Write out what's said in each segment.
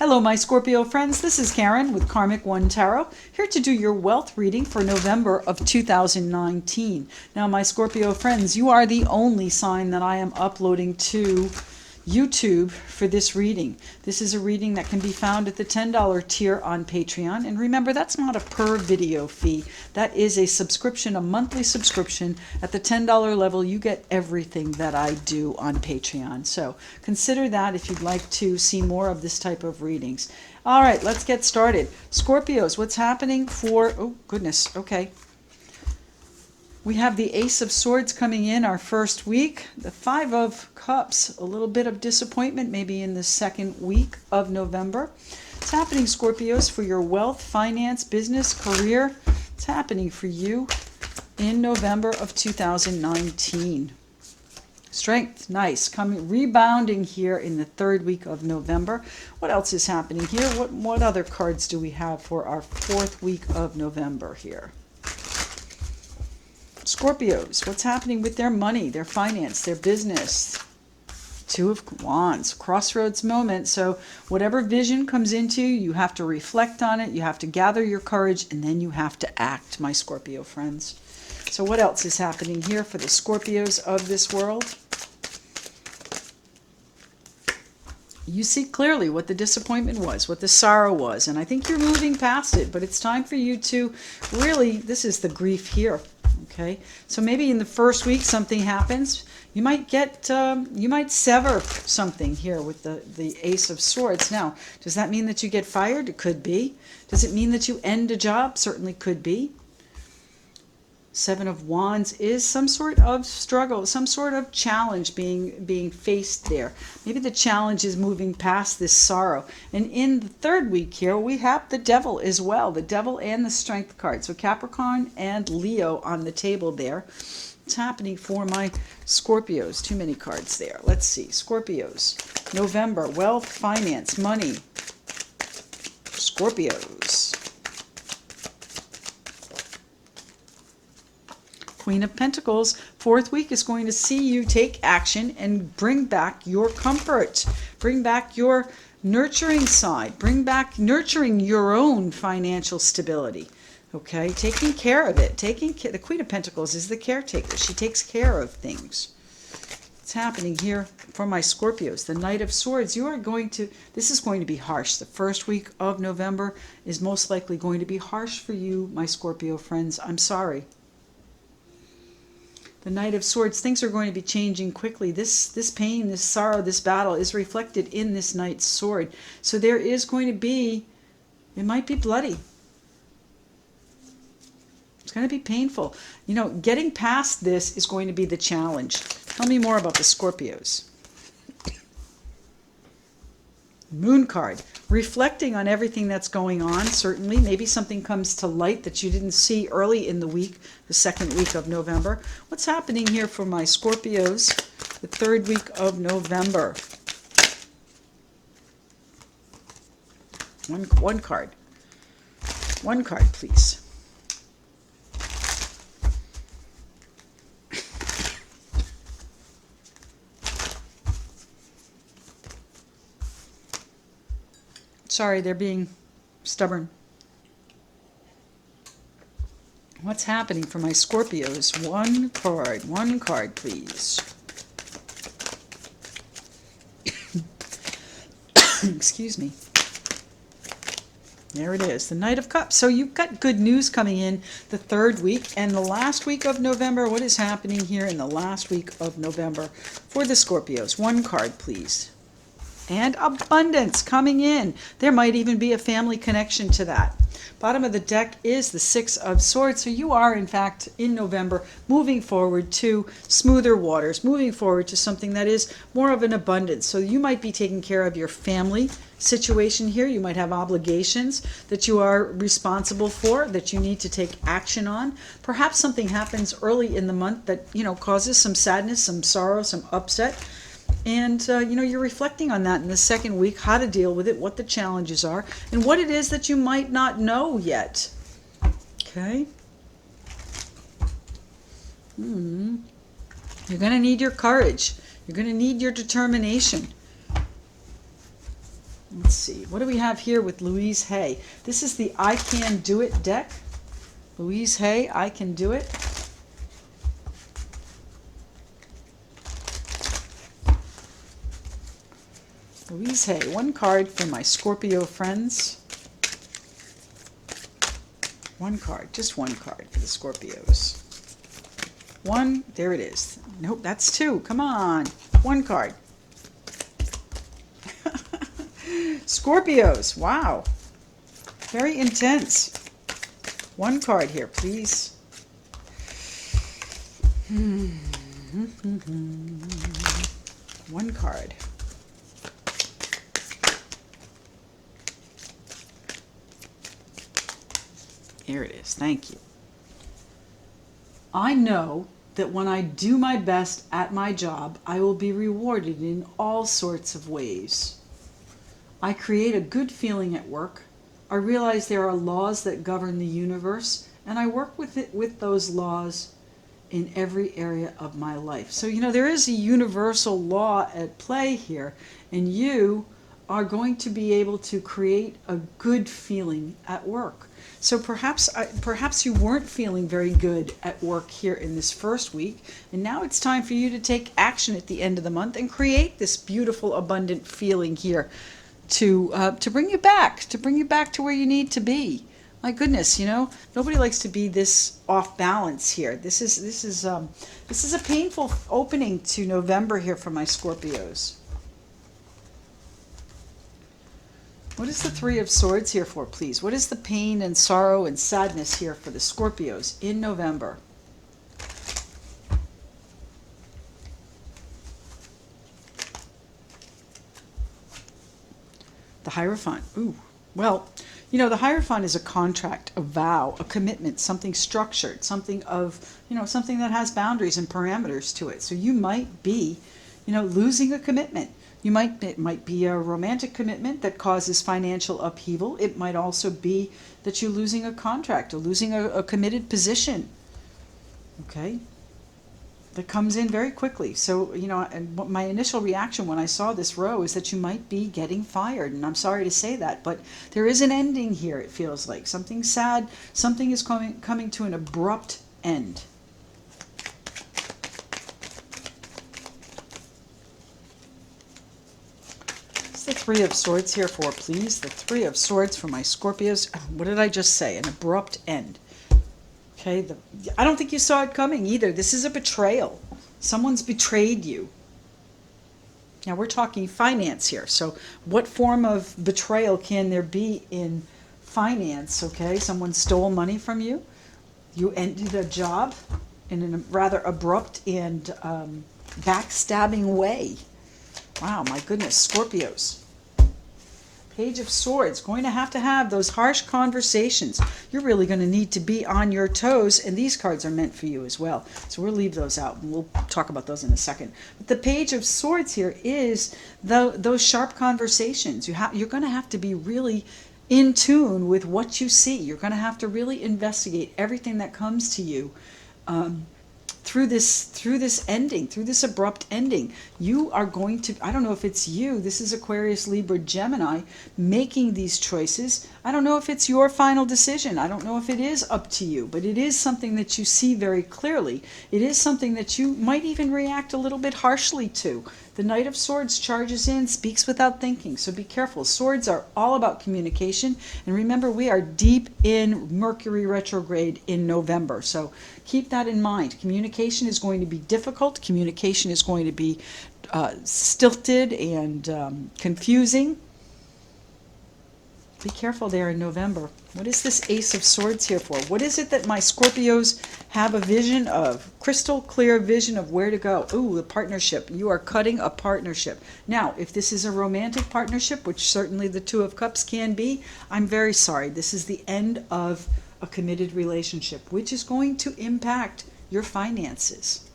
Hello, my Scorpio friends. This is Karen with Karmic One Tarot, here to do your wealth reading for November of 2019. Now, my Scorpio friends, you are the only sign that I am uploading to YouTube for this reading. This is a reading that can be found at the $10 tier on Patreon. And remember, that's not a per video fee. That is a subscription, a monthly subscription. At the $10 level, you get everything that I do on Patreon. So consider that if you'd like to see more of this type of readings. All right, let's get started. Scorpios, what's happening for... Oh, goodness. Okay. We have the Ace of Swords coming in our first week. The Five of Cups, a little bit of disappointment maybe in the second week of November. It's happening, Scorpios, for your wealth, finance, business, career. It's happening for you in November of 2019. Strength, nice. Coming, rebounding here in the third week of November. What else is happening here? What other cards do we have for our fourth week of November here? Scorpios, what's happening with their money, their finance, their business? Two of Wands, crossroads moment. So whatever vision comes into you, you have to reflect on it, you have to gather your courage, and then you have to act, my Scorpio friends. So what else is happening here for the Scorpios of this world? You see clearly what the disappointment was, what the sorrow was, and I think you're moving past it, but it's time for you to really, this is the grief here. Okay, so maybe in the first week something happens. You might get, you might sever something here with the Ace of Swords. Now, does that mean that you get fired? It could be. Does it mean that you end a job? Certainly could be. Seven of Wands is some sort of struggle, some sort of challenge being faced there. Maybe the challenge is moving past this sorrow. And in the third week here, we have the Devil as well. The Devil and the Strength card. So Capricorn and Leo on the table there. What's happening for my Scorpios? Too many cards there. Let's see. Scorpios. November. Wealth, finance, money. Scorpios. Queen of Pentacles, fourth week is going to see you take action and bring back your comfort. Bring back your nurturing side. Bring back nurturing your own financial stability. Okay, taking care of it. The Queen of Pentacles is the caretaker. She takes care of things. What's happening here for my Scorpios? The Knight of Swords. You are going to, this is going to be harsh. The first week of November is most likely going to be harsh for you, my Scorpio friends. I'm sorry. The Knight of Swords, things are going to be changing quickly. This pain, this sorrow, this battle is reflected in this Knight's sword. So there is going to be, it might be bloody. It's going to be painful. You know, getting past this is going to be the challenge. Tell me more about the Scorpios. Moon card, reflecting on everything that's going on, certainly. Maybe something comes to light that you didn't see early in the week, the second week of November. What's happening here for my Scorpios, the third week of November? One card. One card, please. Sorry, they're being stubborn. What's happening for my Scorpios? One card, please. Excuse me. There it is, the Knight of Cups. So you've got good news coming in the third week and the last week of November. What is happening here in the last week of November for the Scorpios? One card, please. And abundance coming in. There might even be a family connection to that. Bottom of the deck is the Six of Swords. So you are, in fact, in November, moving forward to smoother waters, moving forward to something that is more of an abundance. So you might be taking care of your family situation here. You might have obligations that you are responsible for, that you need to take action on. Perhaps something happens early in the month that, you know, causes some sadness, some sorrow, some upset. And, you know, you're reflecting on that in the second week, how to deal with it, what the challenges are, and what it is that you might not know yet. Okay? You're going to need your courage. You're going to need your determination. Let's see. What do we have here with Louise Hay? This is the I Can Do It deck. Louise Hay, I Can Do It. Louise Hay, one card for my Scorpio friends. One card, just one card for the Scorpios. One, there it is. Nope, that's two. Come on. One card. Scorpios, wow. Very intense. One card here, please. One card. Here it is. Thank you. I know that when I do my best at my job, I will be rewarded in all sorts of ways. I create a good feeling at work. I realize there are laws that govern the universe, and I work with those laws in every area of my life. So, there is a universal law at play here, and you are going to be able to create a good feeling at work. So perhaps you weren't feeling very good at work here in this first week, and now it's time for you to take action at the end of the month and create this beautiful, abundant feeling here to bring you back to where you need to be. My goodness, nobody likes to be this off balance here. This is a painful opening to November here for my Scorpios. What is the Three of Swords here for, please? What is the pain and sorrow and sadness here for the Scorpios in November? The Hierophant. Ooh. Well, the Hierophant is a contract, a vow, a commitment, something structured, something that has boundaries and parameters to it. So you might be, losing a commitment. It might be a romantic commitment that causes financial upheaval. It might also be that you're losing a contract or losing a committed position. Okay? That comes in very quickly. So, and my initial reaction when I saw this row is that you might be getting fired. And I'm sorry to say that, but there is an ending here, it feels like. Something sad, something is coming to an abrupt end. The Three of Swords here for, please? The Three of Swords for my Scorpios. What did I just say? An abrupt end. Okay, I don't think you saw it coming either. This is a betrayal. Someone's betrayed you. Now we're talking finance here. So what form of betrayal can there be in finance? Okay, someone stole money from you. You ended a job in a rather abrupt and backstabbing way. Wow, my goodness, Scorpios. Page of Swords, going to have those harsh conversations. You're really going to need to be on your toes, and these cards are meant for you as well. So we'll leave those out, and we'll talk about those in a second. But the Page of Swords here is those sharp conversations. You're going to have to be really in tune with what you see. You're going to have to really investigate everything that comes to you. Through this ending, through this abrupt ending, you are going to, I don't know if it's you, this is Aquarius, Libra, Gemini, making these choices. I don't know if it's your final decision. I don't know if it is up to you, but it is something that you see very clearly. It is something that you might even react a little bit harshly to. The Knight of Swords charges in, speaks without thinking, so be careful. Swords are all about communication, and remember, we are deep in Mercury retrograde in November, so keep that in mind. Communication is going to be difficult. Communication is going to be stilted and confusing. Be careful there in November. What is this Ace of Swords here for? What is it that my Scorpios have a vision of? Crystal clear vision of where to go. Ooh, the partnership. You are cutting a partnership. Now, if this is a romantic partnership, which certainly the Two of Cups can be, I'm very sorry. This is the end of a committed relationship, which is going to impact your finances.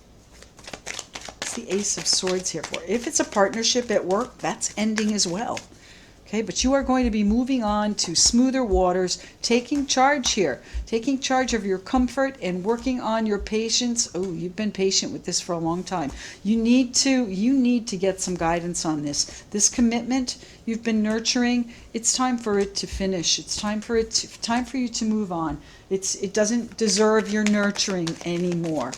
It's the Ace of Swords here for. If it's a partnership at work, that's ending as well. Okay, but you are going to be moving on to smoother waters, taking charge here, taking charge of your comfort and working on your patience. Oh, you've been patient with this for a long time. You need to get some guidance on this. This commitment you've been nurturing, it's time for it to finish. It's time for you to move on. It doesn't deserve your nurturing anymore.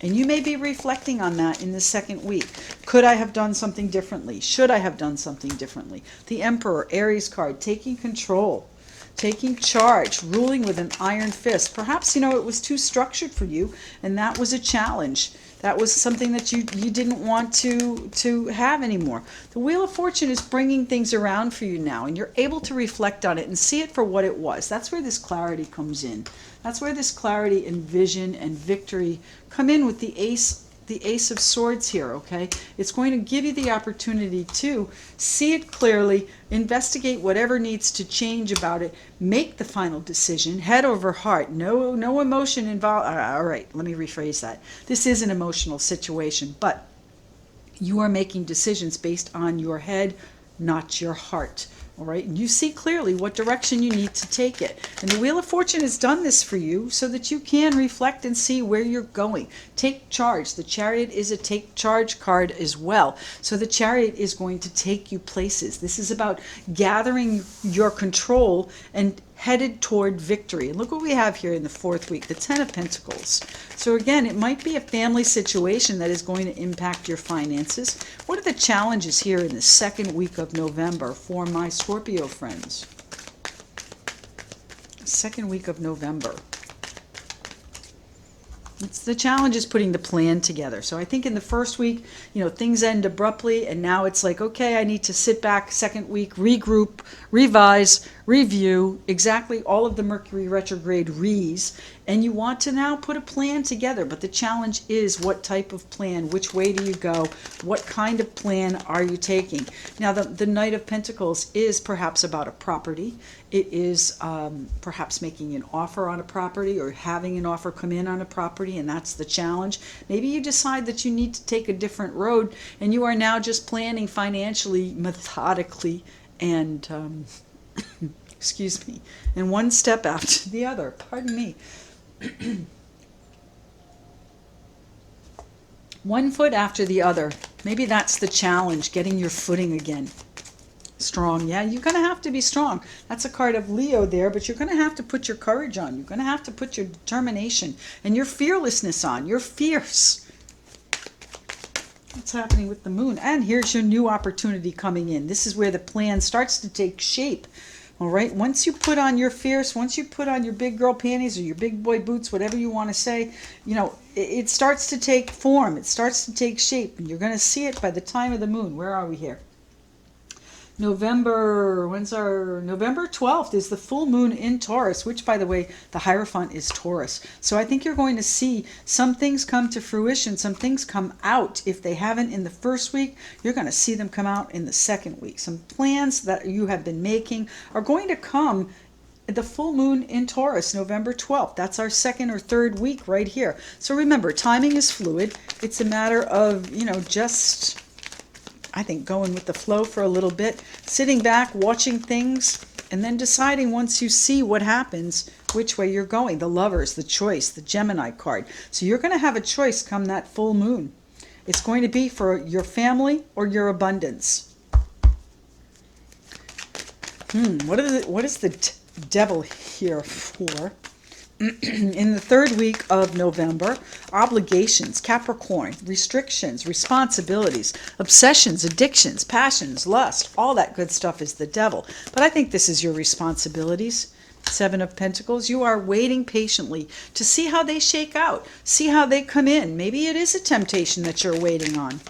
And you may be reflecting on that in the second week. Could I have done something differently? Should I have done something differently? The Emperor, Aries card, taking control, taking charge, ruling with an iron fist. Perhaps, it was too structured for you, and that was a challenge. That was something that you didn't want to have anymore. The Wheel of Fortune is bringing things around for you now, and you're able to reflect on it and see it for what it was. That's where this clarity comes in. That's where this clarity and vision and victory come in with the Ace of Swords here, okay? It's going to give you the opportunity to see it clearly, investigate whatever needs to change about it, make the final decision, head over heart, no emotion involved. All right, let me rephrase that. This is an emotional situation, but you are making decisions based on your head, not your heart. All right, and you see clearly what direction you need to take it. And the Wheel of Fortune has done this for you so that you can reflect and see where you're going. Take charge. The Chariot is a take charge card as well. So the Chariot is going to take you places. This is about gathering your control and headed toward victory. And look what we have here in the fourth week, the Ten of Pentacles. So again, it might be a family situation that is going to impact your finances. What are the challenges here in the second week of November for my Scorpio friends? Second week of November. It's the challenge is putting the plan together. So I think in the first week, things end abruptly, and now it's like, okay, I need to sit back second week, regroup, revise, review exactly all of the Mercury retrograde re's, and you want to now put a plan together. But the challenge is what type of plan, which way do you go, what kind of plan are you taking? Now the Knight of Pentacles is perhaps about a property. It is perhaps making an offer on a property or having an offer come in on a property, and that's the challenge. Maybe you decide that you need to take a different road, and you are now just planning financially, methodically, and excuse me, and one step after the other. Pardon me. One foot after the other. Maybe that's the challenge, getting your footing again. Strong, yeah, you're going to have to be strong. That's a card of Leo there, but you're going to have to put your courage on. You're going to have to put your determination and your fearlessness on. You're fierce. What's happening with the Moon? And here's your new opportunity coming in. This is where the plan starts to take shape. All right, once you put on your fierce, once you put on your big girl panties or your big boy boots, whatever you want to say, it starts to take form. It starts to take shape, and you're going to see it by the time of the Moon. Where are we here? November 12th is the full moon in Taurus, which, by the way, the Hierophant is Taurus. So I think you're going to see some things come to fruition, some things come out. If they haven't in the first week, you're going to see them come out in the second week. Some plans that you have been making are going to come the full moon in Taurus, November 12th. That's our second or third week right here. So remember, timing is fluid. It's a matter of, just, I think, going with the flow for a little bit, sitting back, watching things, and then deciding once you see what happens, which way you're going. The Lovers, the Choice, the Gemini card. So you're going to have a choice come that full moon. It's going to be for your family or your abundance. What is the Devil here for? In the third week of November, obligations, Capricorn, restrictions, responsibilities, obsessions, addictions, passions, lust, all that good stuff is the Devil. But I think this is your responsibilities. Seven of Pentacles, you are waiting patiently to see how they shake out, see how they come in. Maybe it is a temptation that you're waiting on.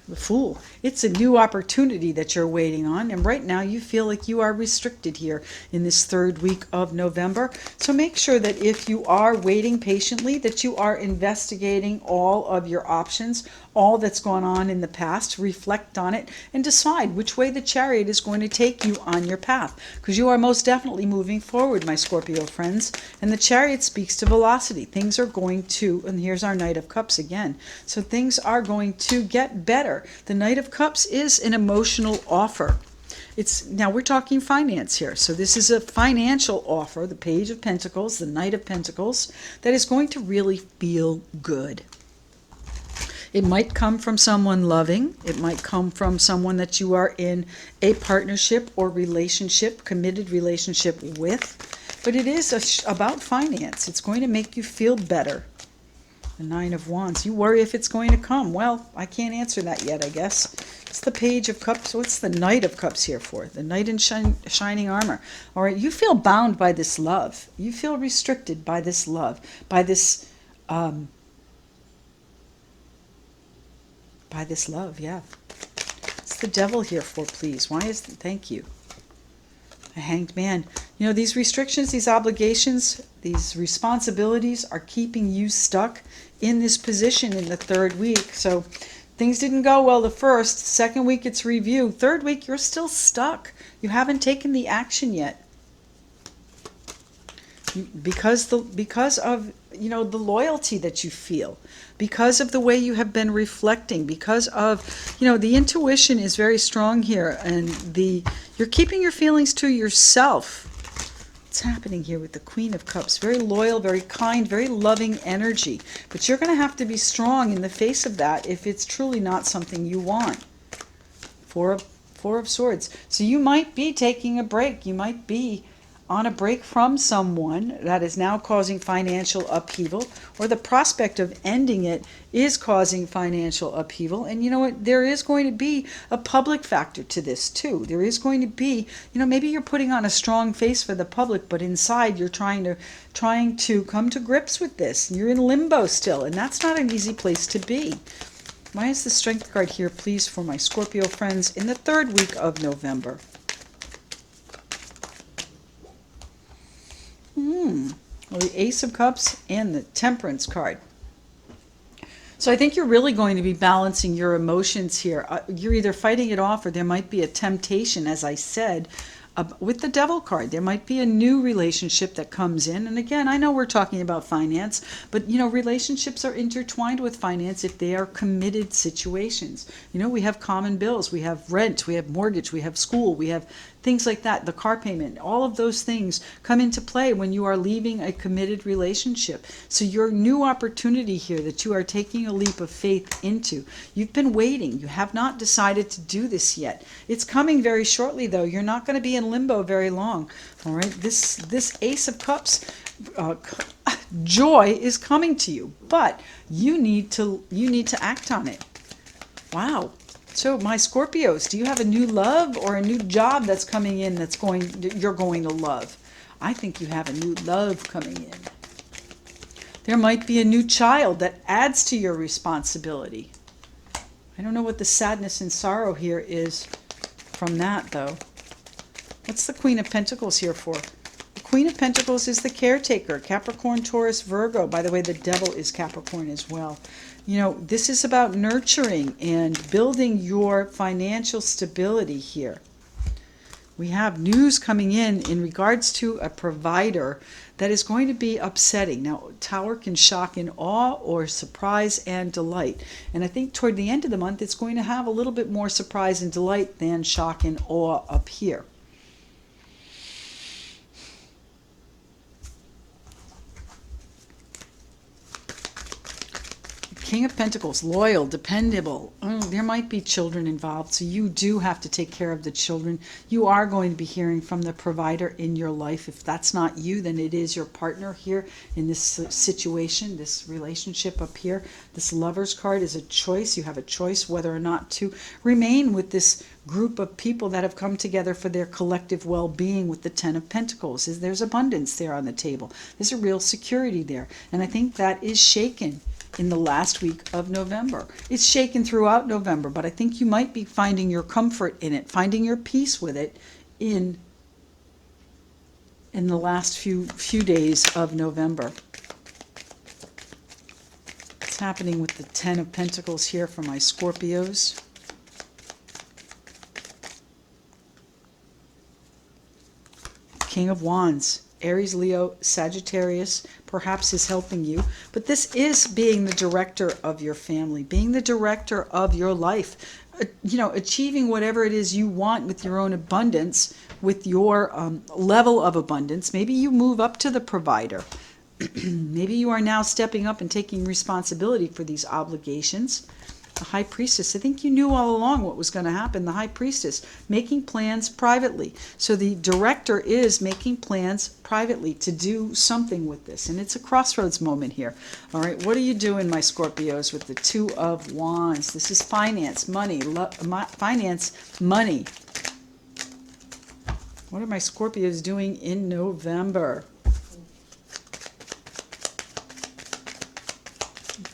The Fool. It's a new opportunity that you're waiting on, and right now you feel like you are restricted here in this third week of November. So make sure that if you are waiting patiently, that you are investigating all of your options, all that's gone on in the past, reflect on it, and decide which way the Chariot is going to take you on your path, because you are most definitely moving forward, my Scorpio friends, and the Chariot speaks to velocity. Things are going to, and here's our Knight of Cups again, so things are going to get better. The Knight of Cups is an emotional offer. Now we're talking finance here. So this is a financial offer, the Page of Pentacles, the Knight of Pentacles, that is going to really feel good. It might come from someone loving. It might come from someone that you are in a partnership or relationship, committed relationship with. But it is about finance. It's going to make you feel better. The Nine of Wands. You worry if it's going to come. Well, I can't answer that yet, I guess. It's the Page of Cups. What's the Knight of Cups here for? The Knight in shining armor. All right, you feel bound by this love. You feel restricted by this love, by this love, yeah. It's the Devil here for, please. Why is thank you. A Hanged Man. You know, these restrictions, these obligations, these responsibilities are keeping you stuck in this position in the third week. So things didn't go well the first. Second week, it's review. Third week, you're still stuck. You haven't taken the action yet. Because of, you know, the loyalty that you feel, because of the way you have been reflecting, because of, you know, the intuition is very strong here, and you're keeping your feelings to yourself. What's happening here with the Queen of Cups? Very loyal, very kind, very loving energy. But you're going to have to be strong in the face of that if it's truly not something you want. Four of Swords. So you might be taking a break. You might be on a break from someone that is now causing financial upheaval, or the prospect of ending it is causing financial upheaval. And you know what? There is going to be a public factor to this too. There is going to be, you know, maybe you're putting on a strong face for the public, but inside you're trying to come to grips with this. You're in limbo still, and that's not an easy place to be. Why is the Strength card here, please, for my Scorpio friends in the third week of November? Well, the Ace of Cups and the Temperance card. So I think you're really going to be balancing your emotions here. You're either fighting it off, or there might be a temptation, as I said, with the Devil card. There might be a new relationship that comes in. And again, I know we're talking about finance, but you know, relationships are intertwined with finance if they are committed situations. You know, we have common bills, we have rent, we have mortgage, we have school, we have things like that, the car payment. All of those things come into play when you are leaving a committed relationship. So your new opportunity here that you are taking a leap of faith into, you've been waiting. You have not decided to do this yet. It's coming very shortly, though. You're not going to be in limbo very long. All right, this Ace of Cups, joy is coming to you, but you need to act on it. Wow. So my Scorpios, do you have a new love or a new job that's coming in you're going to love? I think you have a new love coming in. There might be a new child that adds to your responsibility. I don't know what the sadness and sorrow here is from that, though. What's the Queen of Pentacles here for? The Queen of Pentacles is the caretaker, Capricorn, Taurus, Virgo. By the way, the Devil is Capricorn as well. You know, this is about nurturing and building your financial stability here. We have news coming in regards to a provider that is going to be upsetting. Now, Tower can shock and awe, or surprise and delight. And I think toward the end of the month, it's going to have a little bit more surprise and delight than shock and awe up here. King of Pentacles, loyal, dependable. Oh, there might be children involved, so you do have to take care of the children. You are going to be hearing from the provider in your life. If that's not you, then it is your partner here in this situation, this relationship up here. This Lover's card is a choice. You have a choice whether or not to remain with this group of people that have come together for their collective well-being with the Ten of Pentacles. There's abundance there on the table. There's a real security there. And I think that is shaken in the last week of November. It's shaken throughout November, but I think you might be finding your comfort in it, finding your peace with it in the last few days of November. What's happening with the Ten of Pentacles here for my Scorpios? King of Wands. Aries, Leo, Sagittarius perhaps is helping you. But this is being the director of your family, being the director of your life. achieving whatever it is you want with your own abundance, with your level of abundance. Maybe you move up to the provider. Maybe you are now stepping up and taking responsibility for these obligations. The High Priestess, I think you knew all along what was going to happen. The High Priestess, making plans privately. So the director is making plans privately to do something with this. And it's a crossroads moment here. All right, what are you doing, my Scorpios, with the Two of Wands? This is finance, money, finance, money. What are my Scorpios doing in November?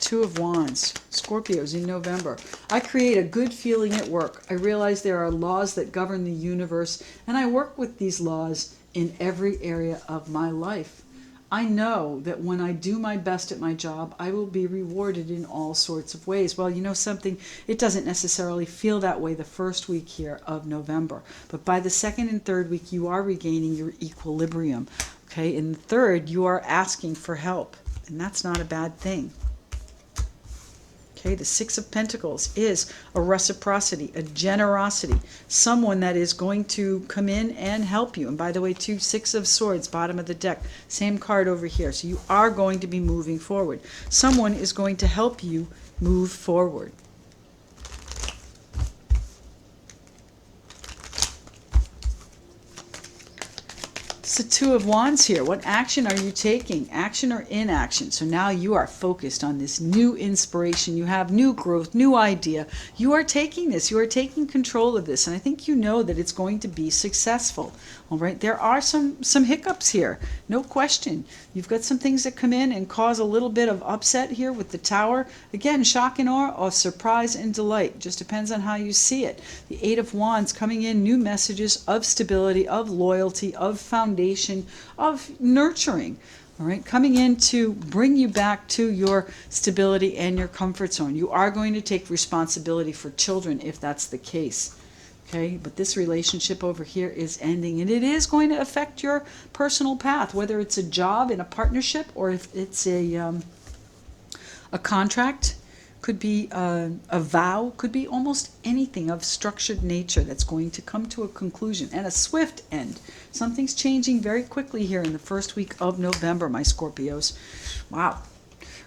Two of Wands, Scorpios in November. I create a good feeling at work. I realize there are laws that govern the universe, and I work with these laws in every area of my life. I know that when I do my best at my job, I will be rewarded in all sorts of ways. Well, you know something? It doesn't necessarily feel that way the first week here of November. But by the second and third week, you are regaining your equilibrium. Okay? In the third, you are asking for help. And that's not a bad thing. Okay, the Six of Pentacles is a reciprocity, a generosity, someone that is going to come in and help you. And by the way, too, Six of Swords, bottom of the deck, same card over here. So you are going to be moving forward. Someone is going to help you move forward. It's the Two of Wands here. What action are you taking? Action or inaction? So now you are focused on this new inspiration. You have new growth, new idea. You are taking this. You are taking control of this. And I think you know that it's going to be successful. All right. There are some hiccups here. No question. You've got some things that come in and cause a little bit of upset here with the Tower. Again, shock and awe, or surprise and delight. Just depends on how you see it. The Eight of Wands coming in, new messages of stability, of loyalty, of foundation, of nurturing. All right, coming in to bring you back to your stability and your comfort zone. You are going to take responsibility for children if that's the case. Okay, but this relationship over here is ending, and it is going to affect your personal path, whether it's a job in a partnership or if it's a contract. Could be a vow, could be almost anything of structured nature that's going to come to a conclusion and a swift end. Something's changing very quickly here in the first week of November, my Scorpios. Wow.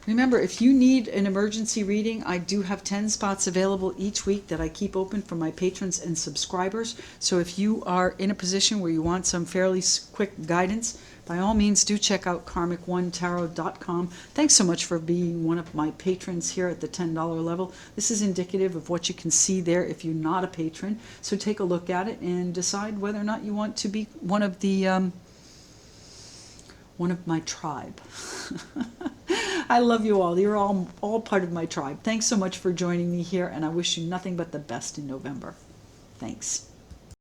Remember, if you need an emergency reading, I do have 10 spots available each week that I keep open for my patrons and subscribers. So if you are in a position where you want some fairly quick guidance, by all means, do check out karmic1tarot.com. Thanks so much for being one of my patrons here at the $10 level. This is indicative of what you can see there if you're not a patron. So take a look at it and decide whether or not you want to be one of the one of my tribe. I love you all. You're all part of my tribe. Thanks so much for joining me here, and I wish you nothing but the best in November. Thanks.